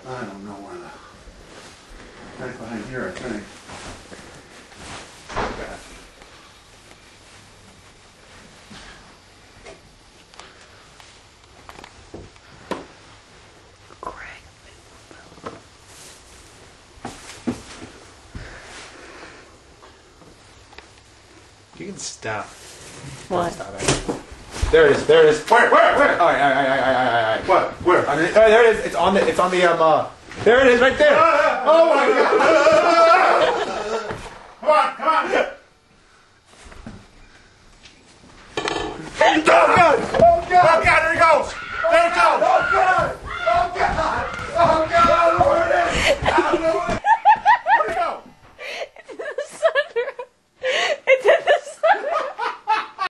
I don't know where the... Right behind here, I think. You can stop. What? Stop it. There it is. There it is. Where? All right. What? Where? There it is. It's on the. There it is, right there. Oh my God! Come on!